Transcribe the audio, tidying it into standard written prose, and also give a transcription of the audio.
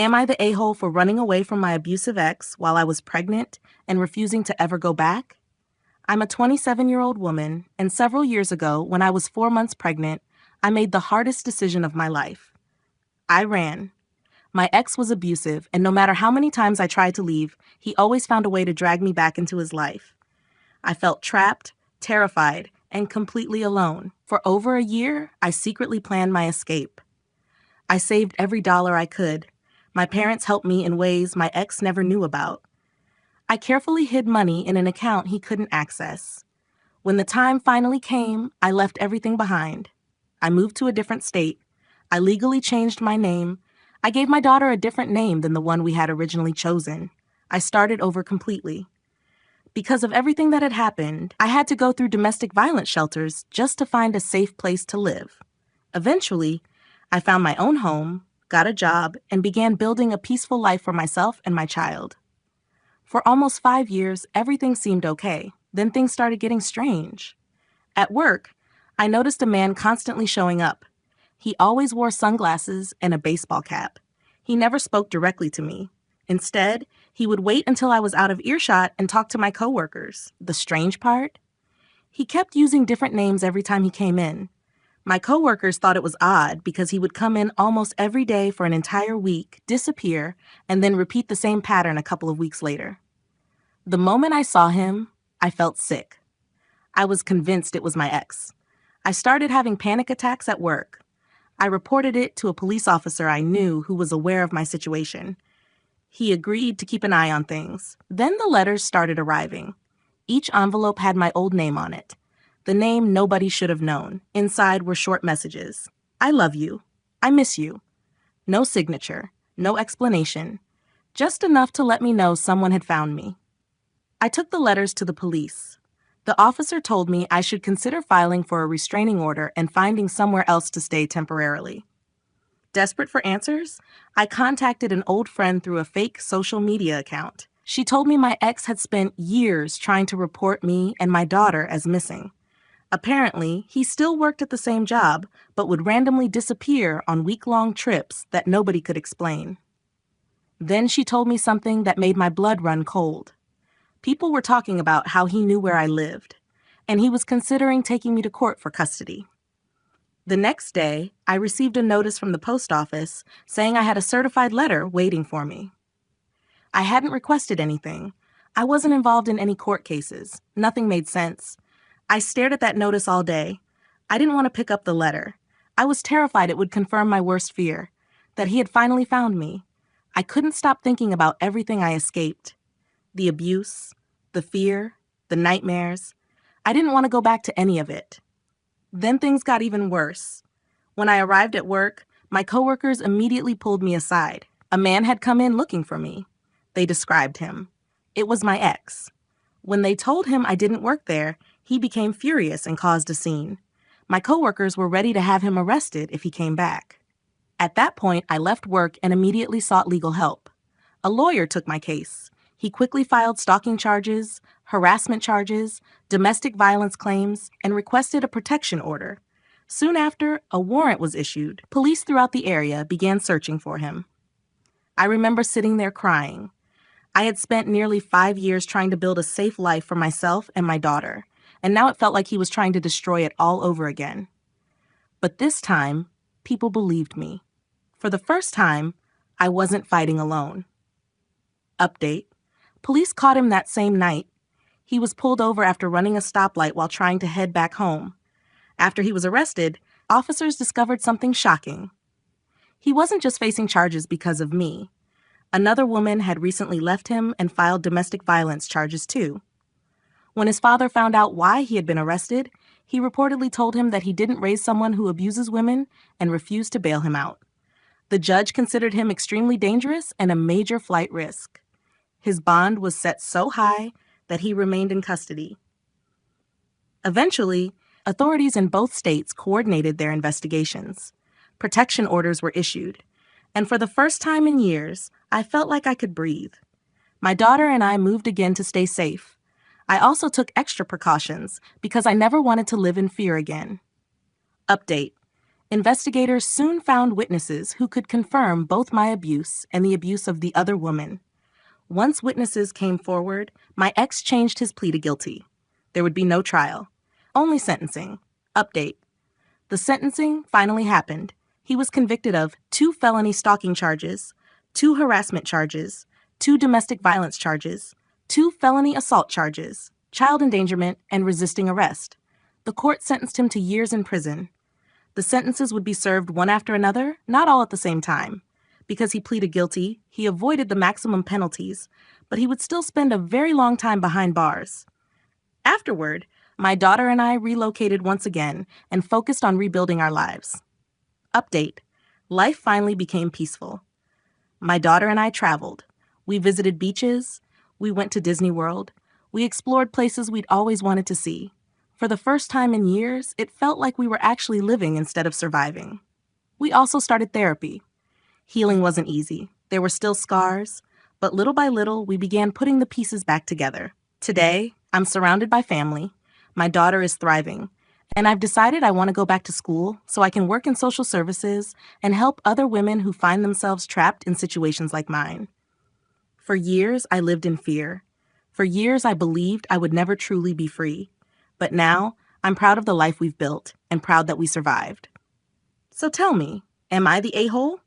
Am I the a-hole for running away from my abusive ex while I was pregnant and refusing to ever go back? I'm a 27-year-old woman, and several years ago, when I was 4 months pregnant, I made the hardest decision of my life. I ran. My ex was abusive, and no matter how many times I tried to leave, he always found a way to drag me back into his life. I felt trapped, terrified, and completely alone. For over a year, I secretly planned my escape. I saved every dollar I could. My parents helped me in ways my ex never knew about. I carefully hid money in an account he couldn't access. When the time finally came, I left everything behind. I moved to a different state. I legally changed my name. I gave my daughter a different name than the one we had originally chosen. I started over completely. Because of everything that had happened, I had to go through domestic violence shelters just to find a safe place to live. Eventually, I found my own home, got a job, and began building a peaceful life for myself and my child. For almost 5 years, everything seemed okay. Then things started getting strange. At work, I noticed a man constantly showing up. He always wore sunglasses and a baseball cap. He never spoke directly to me. Instead, he would wait until I was out of earshot and talk to my coworkers. The strange part? He kept using different names every time he came in. My coworkers thought it was odd because he would come in almost every day for an entire week, disappear, and then repeat the same pattern a couple of weeks later. The moment I saw him, I felt sick. I was convinced it was my ex. I started having panic attacks at work. I reported it to a police officer I knew who was aware of my situation. He agreed to keep an eye on things. Then the letters started arriving. Each envelope had my old name on it. The name nobody should have known. Inside were short messages. I love you. I miss you. No signature. No explanation. Just enough to let me know someone had found me. I took the letters to the police. The officer told me I should consider filing for a restraining order and finding somewhere else to stay temporarily. Desperate for answers, I contacted an old friend through a fake social media account. She told me my ex had spent years trying to report me and my daughter as missing. Apparently, he still worked at the same job, but would randomly disappear on week-long trips that nobody could explain. Then she told me something that made my blood run cold. People were talking about how he knew where I lived, and he was considering taking me to court for custody. The next day, I received a notice from the post office saying I had a certified letter waiting for me. I hadn't requested anything. I wasn't involved in any court cases. Nothing made sense. I stared at that notice all day. I didn't want to pick up the letter. I was terrified it would confirm my worst fear, that he had finally found me. I couldn't stop thinking about everything I escaped. The abuse, the fear, the nightmares. I didn't want to go back to any of it. Then things got even worse. When I arrived at work, my coworkers immediately pulled me aside. A man had come in looking for me. They described him. It was my ex. When they told him I didn't work there, he became furious and caused a scene. My coworkers were ready to have him arrested if he came back. At that point, I left work and immediately sought legal help. A lawyer took my case. He quickly filed stalking charges, harassment charges, domestic violence claims, and requested a protection order. Soon after, a warrant was issued. Police throughout the area began searching for him. I remember sitting there crying. I had spent nearly 5 years trying to build a safe life for myself and my daughter, and now it felt like he was trying to destroy it all over again. But this time, people believed me. For the first time, I wasn't fighting alone. Update. Police caught him that same night. He was pulled over after running a stoplight while trying to head back home. After he was arrested, officers discovered something shocking. He wasn't just facing charges because of me. Another woman had recently left him and filed domestic violence charges too. When his father found out why he had been arrested, he reportedly told him that he didn't raise someone who abuses women and refused to bail him out. The judge considered him extremely dangerous and a major flight risk. His bond was set so high that he remained in custody. Eventually, authorities in both states coordinated their investigations. Protection orders were issued, and for the first time in years, I felt like I could breathe. My daughter and I moved again to stay safe. I also took extra precautions because I never wanted to live in fear again. Update. Investigators soon found witnesses who could confirm both my abuse and the abuse of the other woman. Once witnesses came forward, my ex changed his plea to guilty. There would be no trial, only sentencing. Update. The sentencing finally happened. He was convicted of 2 felony stalking charges, 2 harassment charges, 2 domestic violence charges, 2 felony assault charges, child endangerment, and resisting arrest. The court sentenced him to years in prison. The sentences would be served one after another, not all at the same time. Because he pleaded guilty, he avoided the maximum penalties, but he would still spend a very long time behind bars. Afterward, my daughter and I relocated once again and focused on rebuilding our lives. Update. Life finally became peaceful. My daughter and I traveled. We visited beaches. We went to Disney World. We explored places we'd always wanted to see. For the first time in years, it felt like we were actually living instead of surviving. We also started therapy. Healing wasn't easy. There were still scars, but little by little, we began putting the pieces back together. Today, I'm surrounded by family. My daughter is thriving, and I've decided I want to go back to school so I can work in social services and help other women who find themselves trapped in situations like mine. For years, I lived in fear. For years, I believed I would never truly be free. But now, I'm proud of the life we've built and proud that we survived. So tell me, am I the a-hole?